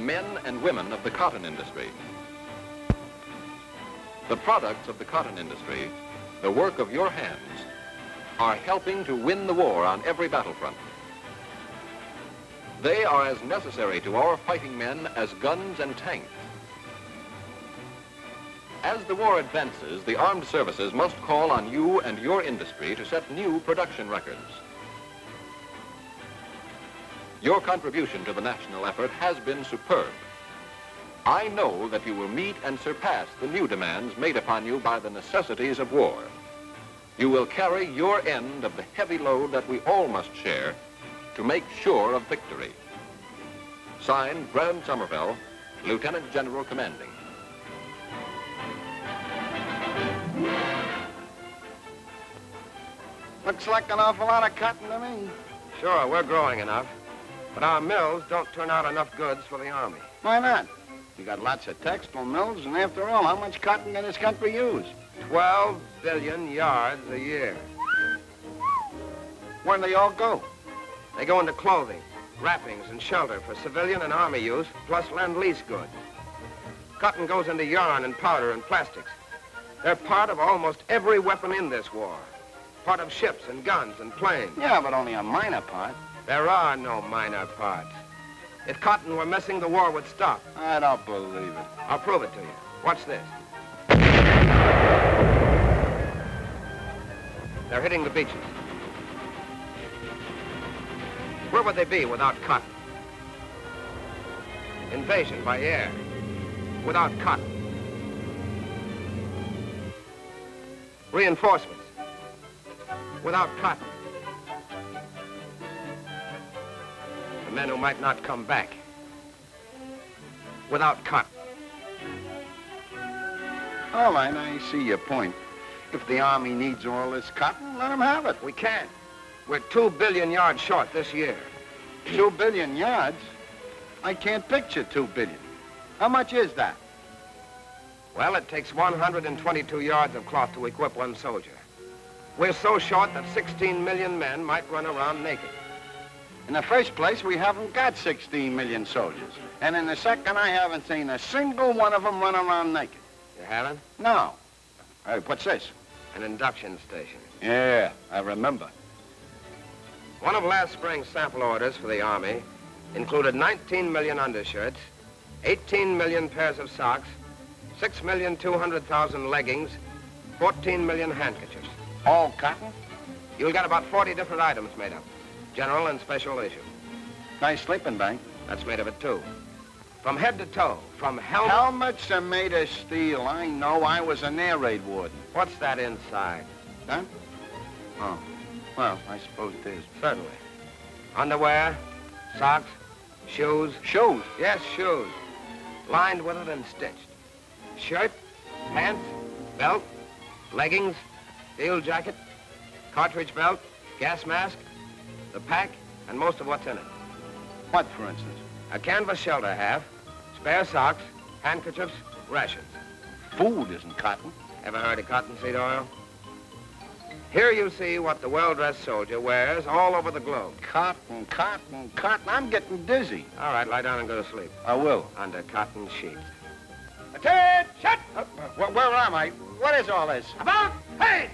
men and women of the cotton industry. The products of the cotton industry, the work of your hands, are helping to win the war on every battlefront. They are as necessary to our fighting men as guns and tanks. As the war advances, the armed services must call on you and your industry to set new production records. Your contribution to the national effort has been superb. I know that you will meet and surpass the new demands made upon you by the necessities of war. You will carry your end of the heavy load that we all must share to make sure of victory. Signed, Brand Somerville, Lieutenant General Commanding. Looks like an awful lot of cotton to me. Sure, we're growing enough. But our mills don't turn out enough goods for the Army. Why not? You got lots of textile mills, and after all, how much cotton can this country use? 12 billion yards a year. Where do they all go? They go into clothing, wrappings, and shelter for civilian and Army use, plus lend-lease goods. Cotton goes into yarn and powder and plastics. They're part of almost every weapon in this war. Part of ships and guns and planes. Yeah, but only a minor part. There are no minor parts. If cotton were missing, the war would stop. I don't believe it. I'll prove it to you. Watch this. They're hitting the beaches. Where would they be without cotton? Invasion by air. Without cotton. Reinforcements. Without cotton. The men who might not come back. Without cotton. All right, I see your point. If the Army needs all this cotton, let them have it. We can't. We're 2 billion yards short this year. 2 billion yards? I can't picture 2 billion. How much is that? Well, it takes 122 yards of cloth to equip one soldier. We're so short that 16 million men might run around naked. In the first place, we haven't got 16 million soldiers. And in the second, I haven't seen a single one of them run around naked. You haven't? No. Hey, what's this? An induction station. Yeah, I remember. One of last spring's sample orders for the Army included 19 million undershirts, 18 million pairs of socks, 6,200,000 leggings, 14 million handkerchiefs. All cotton? You'll get about 40 different items made up. General and special issue. Nice sleeping bag. That's made of it, too. From head to toe, from helmet... Helmets are made of steel. I know. I was an air raid warden. What's that inside? Huh? Oh. Well, I suppose it is. Certainly. Underwear, socks, shoes. Shoes? Yes, shoes. Lined with it and stitched. Shirt, pants, belt, leggings, steel jacket, cartridge belt, gas mask, the pack, and most of what's in it. What, for instance? A canvas shelter half, spare socks, handkerchiefs, rations. Food isn't cotton. Ever heard of cottonseed oil? Here you see what the well-dressed soldier wears all over the globe. Cotton, cotton, cotton. I'm getting dizzy. All right, lie down and go to sleep. I will. Under cotton sheets. Attention! Where am I? What is all this? About! Hey!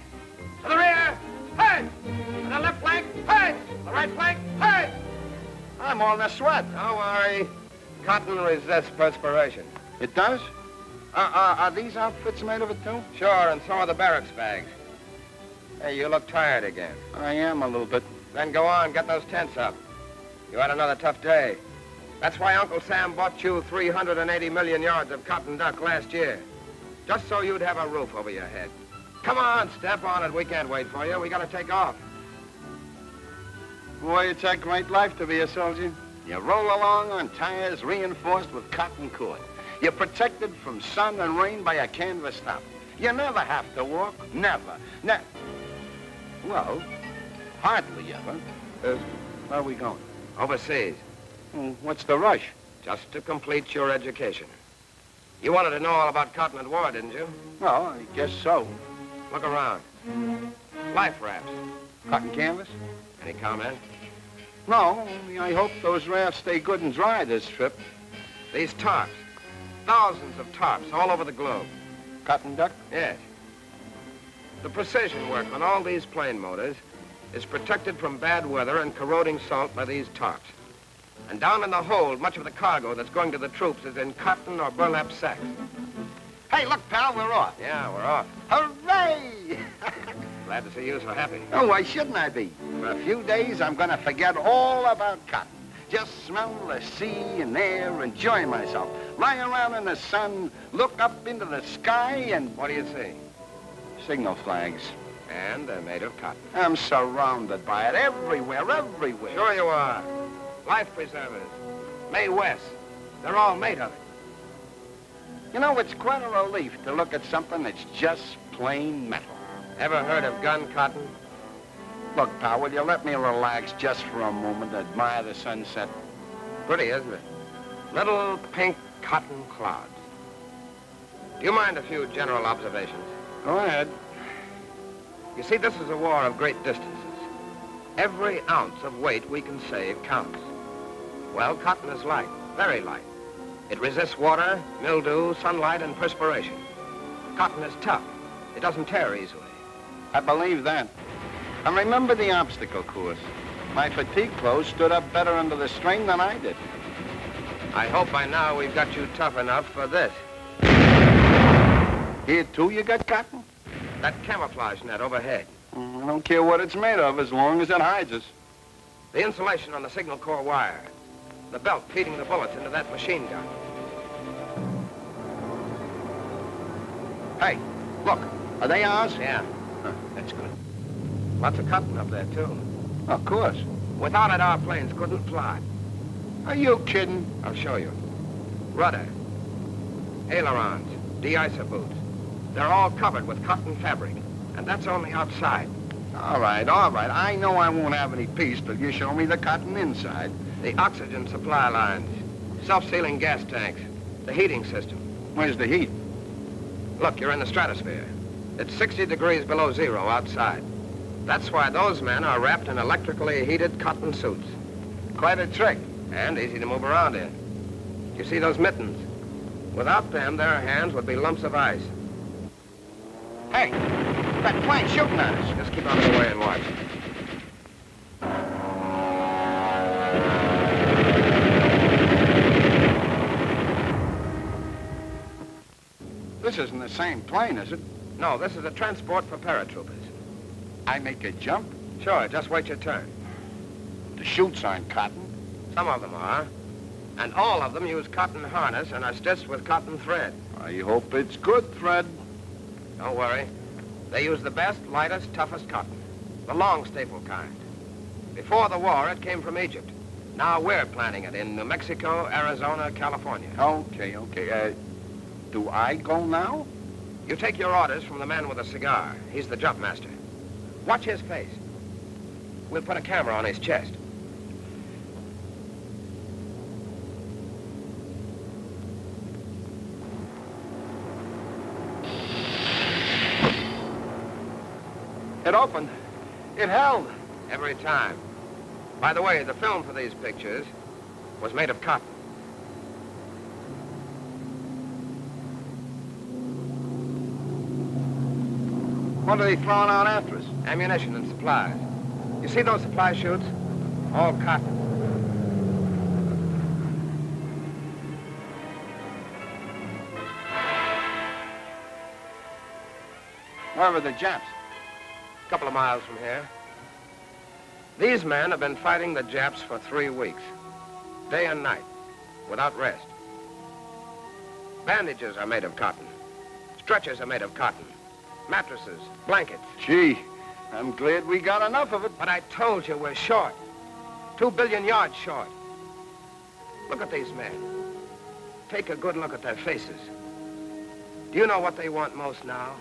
To the rear! Hey! To the left flank! Hey! To the right flank! Hey! I'm all in a sweat. Don't worry. Cotton resists perspiration. It does? Are these outfits made of it, too? Sure, and so are the barracks bags. Hey, you look tired again. I am a little bit. Then go on, get those tents up. You had another tough day. That's why Uncle Sam bought you 380 million yards of cotton duck last year. Just so you'd have a roof over your head. Come on, step on it. We can't wait for you. We gotta take off. Boy, it's a great life to be a soldier. You roll along on tires reinforced with cotton cord. You're protected from sun and rain by a canvas top. You never have to walk. Never. Well, hardly ever. Where are we going? Overseas. What's the rush? Just to complete your education. You wanted to know all about cotton and war, didn't you? Well, I guess so. Look around. Life rafts. Cotton canvas? Any comment? No, only I hope those rafts stay good and dry this trip. These tarps. Thousands of tarps all over the globe. Cotton duck? Yes. The precision work on all these plane motors is protected from bad weather and corroding salt by these tarps. And down in the hold, much of the cargo that's going to the troops is in cotton or burlap sacks. Hey, look, pal, we're off. Yeah, we're off. Hooray! Glad to see you so happy. Oh, why shouldn't I be? For a few days, I'm going to forget all about cotton. Just smell the sea and air, enjoy myself. Lie around in the sun, look up into the sky, and... What do you see? Signal flags. And they're made of cotton. I'm surrounded by it everywhere, everywhere. Sure you are. Life preservers. Mae West. They're all made of it. You know, it's quite a relief to look at something that's just plain metal. Ever heard of gun cotton? Look, pal, will you let me relax just for a moment, admire the sunset? Pretty, isn't it? Little pink cotton clouds. Do you mind a few general observations? Go ahead. You see, this is a war of great distances. Every ounce of weight we can save counts. Well, cotton is light, very light. It resists water, mildew, sunlight, and perspiration. Cotton is tough. It doesn't tear easily. I believe that. And remember the obstacle course. My fatigue clothes stood up better under the strain than I did. I hope by now we've got you tough enough for this. Here, too, you got cotton? That camouflage net overhead. I don't care what it's made of as long as it hides us. The insulation on the signal corps wire. The belt feeding the bullets into that machine gun. Hey, look. Are they ours? Yeah. Huh, that's good. Lots of cotton up there, too. Of course. Without it, our planes couldn't fly. Are you kidding? I'll show you. Rudder, ailerons, de-icer boots. They're all covered with cotton fabric, and that's only outside. All right, all right. I know I won't have any peace till you show me the cotton inside. The oxygen supply lines, self-sealing gas tanks, the heating system. Where's the heat? Look, you're in the stratosphere. It's 60 degrees below zero outside. That's why those men are wrapped in electrically heated cotton suits. Quite a trick. And easy to move around in. You see those mittens? Without them, their hands would be lumps of ice. Hey, that plane shooting at us. Just keep out of the way and watch. This isn't the same plane, is it? No, this is a transport for paratroopers. I make a jump? Sure, just wait your turn. The chutes aren't cotton. Some of them are. And all of them use cotton harness and are stitched with cotton thread. I hope it's good thread. Don't worry. They use the best, lightest, toughest cotton. The long staple kind. Before the war, it came from Egypt. Now we're planting it in New Mexico, Arizona, California. Okay. Do I go now? You take your orders from the man with the cigar. He's the jump master. Watch his face. We'll put a camera on his chest. It opened. It held. Every time. By the way, the film for these pictures was made of cotton. What are they throwing out after us? Ammunition and supplies. You see those supply chutes? All cotton. Where are the Japs? A couple of miles from here. These men have been fighting the Japs for 3 weeks. Day and night, without rest. Bandages are made of cotton. Stretchers are made of cotton. Mattresses, blankets. Gee, I'm glad we got enough of it. But I told you we're short. 2 billion yards short. Look at these men. Take a good look at their faces. Do you know what they want most now?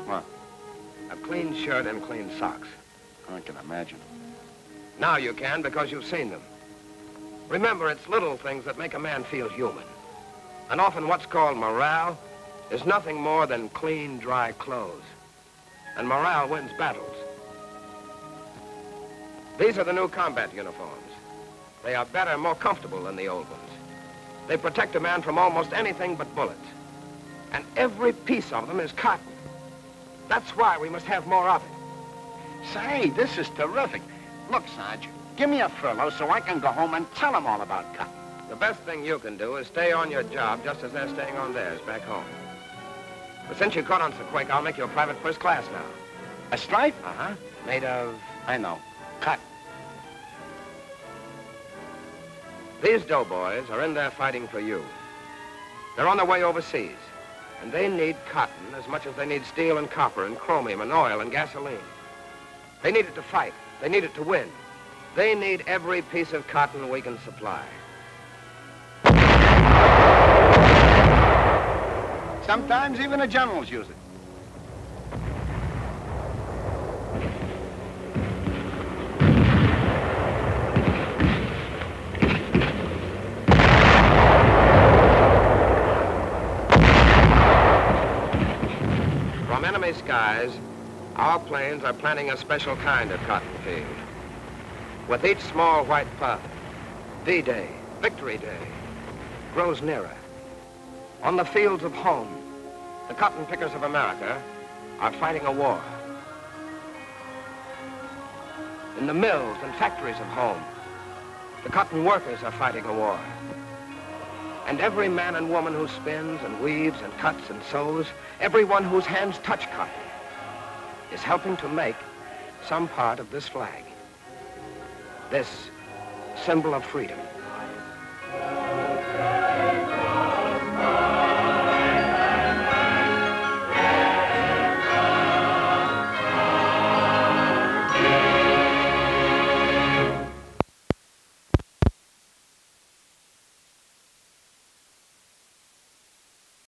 What? A clean shirt and clean socks. I can imagine. Now you can because you've seen them. Remember, it's little things that make a man feel human. And often what's called morale is nothing more than clean, dry clothes. And morale wins battles. These are the new combat uniforms. They are better, more comfortable than the old ones. They protect a man from almost anything but bullets. And every piece of them is cotton. That's why we must have more of it. Say, this is terrific. Look, Sarge, give me a furlough so I can go home and tell them all about cotton. The best thing you can do is stay on your job just as they're staying on theirs back home. But since you caught on so quick, I'll make you a private first class now. A stripe? Uh-huh. Made of, I know, cotton. These doughboys are in there fighting for you. They're on their way overseas, and they need cotton as much as they need steel and copper and chromium and oil and gasoline. They need it to fight. They need it to win. They need every piece of cotton we can supply. Sometimes even the generals use it. From enemy skies, our planes are planting a special kind of cotton field. With each small white puff, D-Day, Victory Day, grows nearer. On the fields of home, the cotton pickers of America are fighting a war. In the mills and factories of home, the cotton workers are fighting a war. And every man and woman who spins and weaves and cuts and sews, everyone whose hands touch cotton, is helping to make some part of this flag, this symbol of freedom.